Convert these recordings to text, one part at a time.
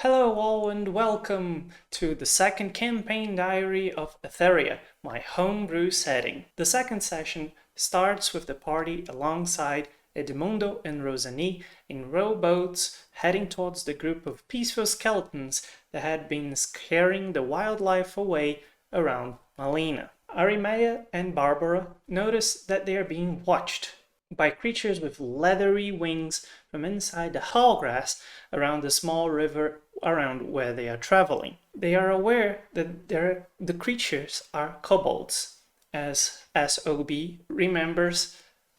Hello all and welcome to the second campaign diary of Ethéria, my homebrew setting. The second session starts with the party alongside Edmundo and Rosani in rowboats heading towards the group of peaceful skeletons that had been scaring the wildlife away around Malina. Arimea and Barbara notice that they are being watched by creatures with leathery wings from inside the tall grass around the small river around where they are traveling. They are aware that the creatures are kobolds, as SOB remembers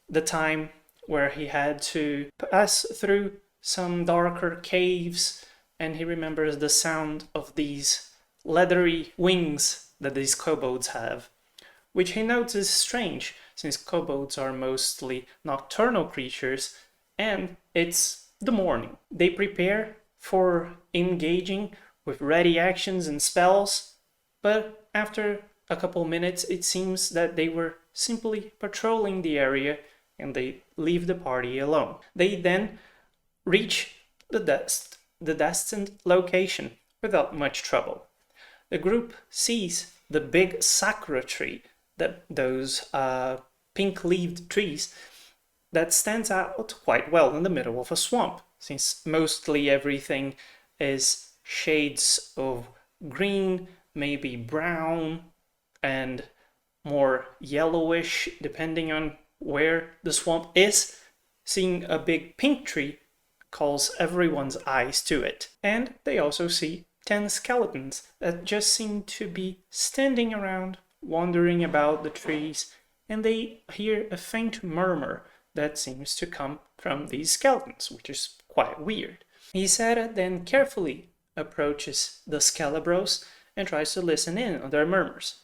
the time where he had to pass through some darker caves, and he remembers the sound of these leathery wings that these kobolds have, which he notes is strange since kobolds are mostly nocturnal creatures and it's the morning. They prepare for engaging with ready actions and spells, but after a couple minutes it seems that they were simply patrolling the area and they leave the party alone. They then reach the destined location without much trouble. The group sees the big sakura tree, those pink-leaved trees that stands out quite well in the middle of a swamp, since mostly everything is shades of green, maybe brown, and more yellowish depending on where the swamp is. Seeing a big pink tree calls everyone's eyes to it. And they also see 10 skeletons that just seem to be standing around, wandering about the trees, and they hear a faint murmur that seems to come from these skeletons, which is quite weird. Ethéria then carefully approaches the Skelebros and tries to listen in on their murmurs.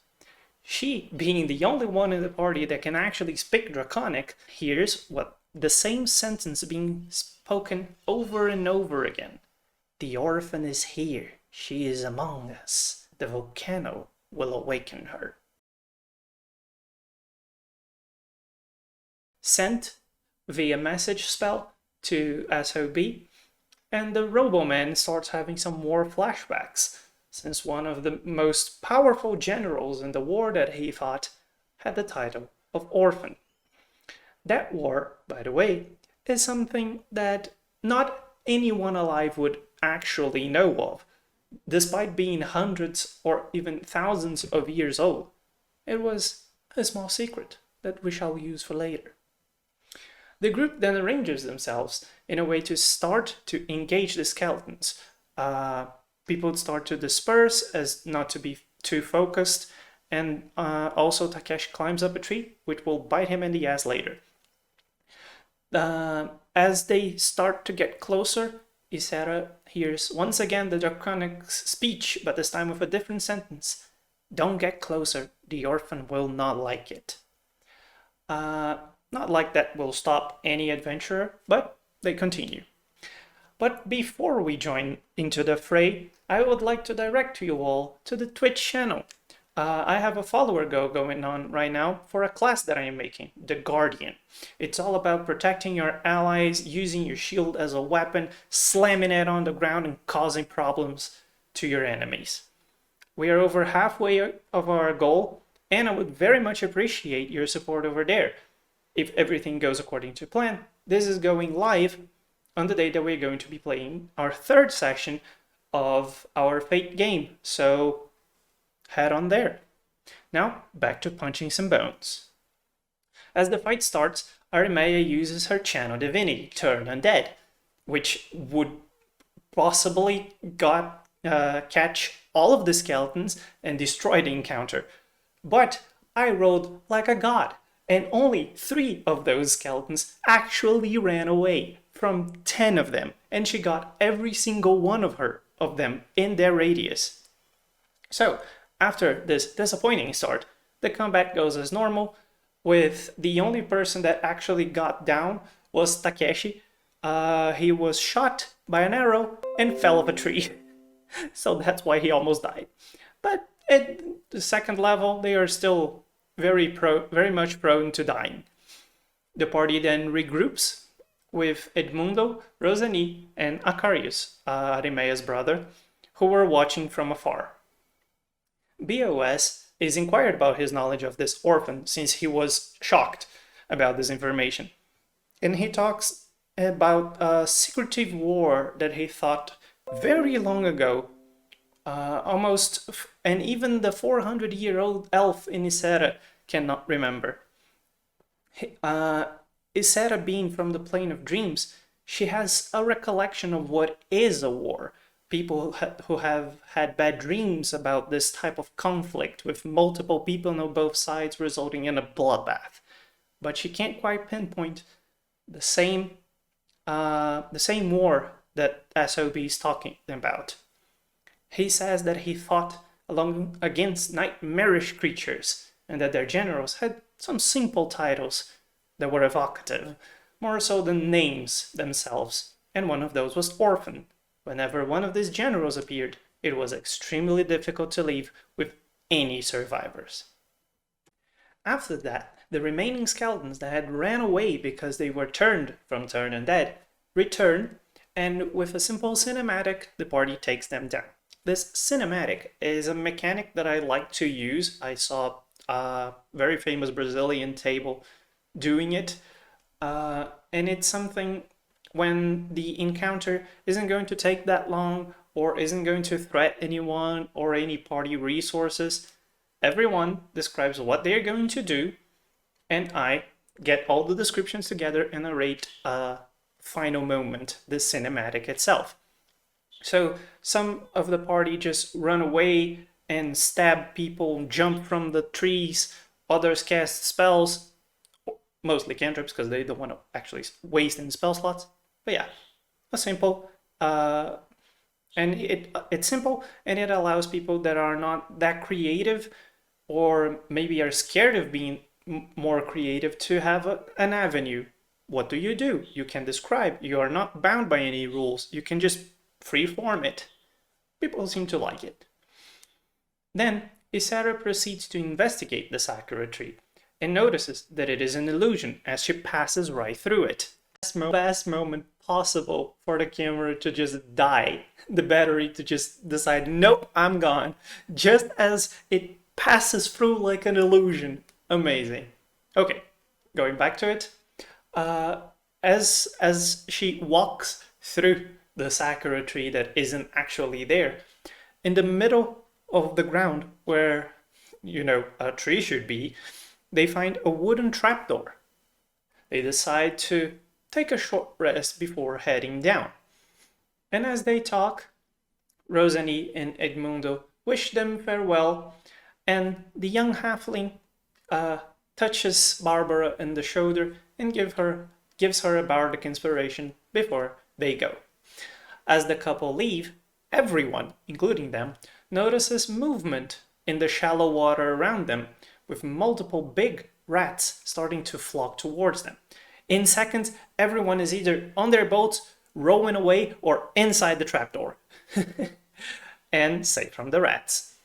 She, being the only one in the party that can actually speak Draconic, hears what the same sentence being spoken over and over again. "The orphan is here. She is among us. The volcano will awaken her." Sent via message spell to SOB, and the Roboman starts having some war flashbacks, since one of the most powerful generals in the war that he fought had the title of Orphan. That war, by the way, is something that not anyone alive would actually know of, despite being hundreds or even thousands of years old. It was a small secret that we shall use for later. The group then arranges themselves in a way to start to engage the skeletons. People start to disperse as not to be too focused, and also Takeshi climbs up a tree, which will bite him in the ass later. As they start to get closer, Ethéria hears once again the Draconic speech, but this time with a different sentence. "Don't get closer, the orphan will not like it." Not like that will stop any adventurer, but they continue. But before we join into the fray, I would like to direct you all to the Twitch channel. I have a follower going on right now for a class that I am making, the Guardian. It's all about protecting your allies, using your shield as a weapon, slamming it on the ground and causing problems to your enemies. We are over halfway of our goal, and I would very much appreciate your support over there. If everything goes according to plan, this is going live on the day that we're going to be playing our third session of our Fate game, so head on there. Now, back to punching some bones. As the fight starts, Arimea uses her channel divinity, Turn Undead, which would possibly catch all of the skeletons and destroy the encounter. But I rolled like a god, and only 3 of those skeletons actually ran away from 10 of them, and she got every single one of them in their radius. So, after this disappointing start, the combat goes as normal, with the only person that actually got down was Takeshi. He was shot by an arrow and fell off a tree, so that's why he almost died. But at the second level, they are still very much prone to dying. The party then regroups with Edmundo, Rosani, and Acarius, Arimea's brother, who were watching from afar. BOS is inquired about his knowledge of this orphan since he was shocked about this information. And he talks about a secretive war that he thought very long ago, almost, and even the 400-year-old elf in Ethéria cannot remember. Ethéria being from the plane of dreams, she has a recollection of what is a war. People who have had bad dreams about this type of conflict with multiple people on both sides resulting in a bloodbath. But she can't quite pinpoint the same war that SOB is talking about. He says that he fought along against nightmarish creatures and that their generals had some simple titles that were evocative, more so than names themselves, and one of those was Orphan. Whenever one of these generals appeared, it was extremely difficult to leave with any survivors. After that, the remaining skeletons that had ran away because they were turned from turned undead return, and with a simple cinematic, the party takes them down. This cinematic is a mechanic that I like to use. I saw a very famous Brazilian table doing it, and it's something when the encounter isn't going to take that long or isn't going to threat anyone or any party resources. Everyone describes what they're going to do, and I get all the descriptions together and narrate a final moment, the cinematic itself. So some of the party just run away and stab people, jump from the trees, others cast spells, mostly cantrips because they don't want to actually waste any spell slots. But yeah, a simple, and it's simple, and it allows people that are not that creative or maybe are scared of being more creative to have an avenue. What do? You can describe. You are not bound by any rules. You can just freeform it. People seem to like it. Then Ethéria proceeds to investigate the Sakura tree and notices that it is an illusion as she passes right through it. Best moment possible for the camera to just die, the battery to just decide, nope, I'm gone, just as it passes through like an illusion. Amazing. Okay, going back to it. As she walks through the Sakura tree that isn't actually there, in the middle of the ground where, a tree should be, they find a wooden trapdoor. They decide to take a short rest before heading down. And as they talk, Rosani and Edmundo wish them farewell, and the young halfling touches Barbara in the shoulder and gives her a bardic inspiration before they go. As the couple leave, everyone, including them, notices movement in the shallow water around them, with multiple big rats starting to flock towards them. In seconds, everyone is either on their boats, rowing away, or inside the trapdoor. And safe from the rats.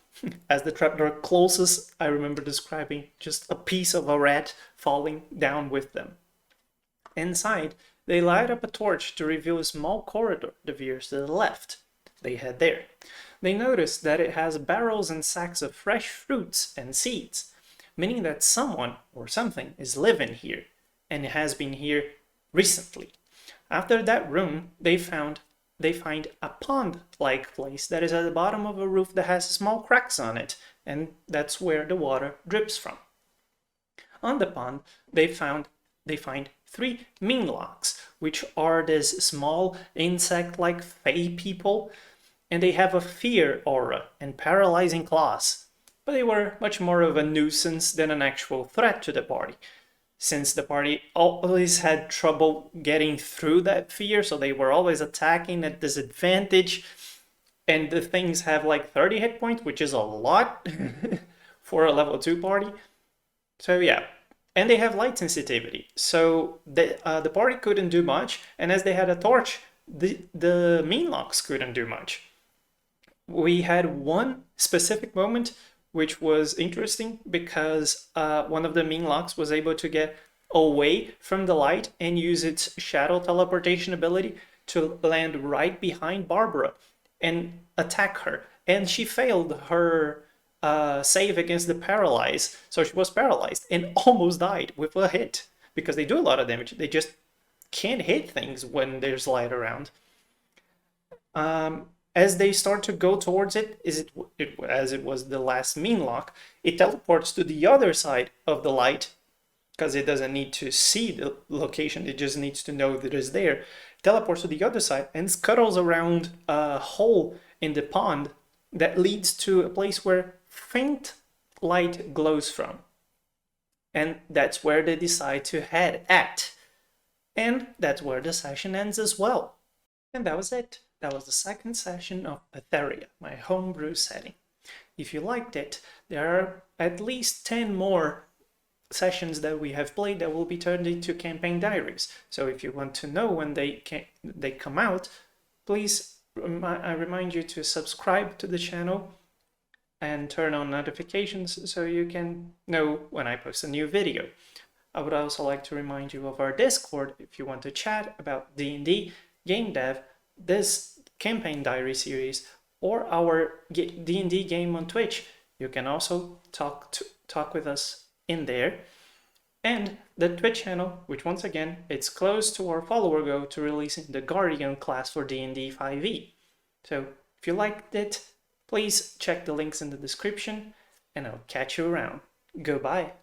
As the trapdoor closes, I remember describing just a piece of a rat falling down with them. Inside, they light up a torch to reveal a small corridor that veers to the left. They head there. They notice that it has barrels and sacks of fresh fruits and seeds, meaning that someone or something is living here, and it has been here recently. After that room, they find a pond-like place that is at the bottom of a roof that has small cracks on it, and that's where the water drips from. On the pond, they find 3 minglocks, which are these small insect-like fey people, and they have a fear aura and paralyzing claws. But they were much more of a nuisance than an actual threat to the party, since the party always had trouble getting through that fear, so they were always attacking at disadvantage, and the things have like 30 hit points, which is a lot for a level 2 party. So yeah, and they have light sensitivity, so the party couldn't do much, and as they had a torch, the Meanlocks couldn't do much. We had one specific moment which was interesting because one of the Meanlocks was able to get away from the light and use its shadow teleportation ability to land right behind Barbara and attack her. And she failed her save against the paralyze, so she was paralyzed and almost died with a hit because they do a lot of damage. They just can't hit things when there's light around. As they start to go towards it, as it was the last mean lock, it teleports to the other side of the light because it doesn't need to see the location, it just needs to know that it's there. It teleports to the other side and scuttles around a hole in the pond that leads to a place where faint light glows from. And that's where they decide to head at. And that's where the session ends as well. And that was it. That was the second session of Ethéria, my homebrew setting. If you liked it, there are at least 10 more sessions that we have played that will be turned into campaign diaries. So if you want to know when they come out, please, I remind you to subscribe to the channel and turn on notifications so you can know when I post a new video. I would also like to remind you of our Discord if you want to chat about D&D, game dev, this campaign diary series, or our D&D game on Twitch. You can also talk with us in there. And the Twitch channel, which once again, it's close to our follower goal to releasing the Guardian class for D&D 5e. So if you liked it, please check the links in the description, and I'll catch you around. Goodbye.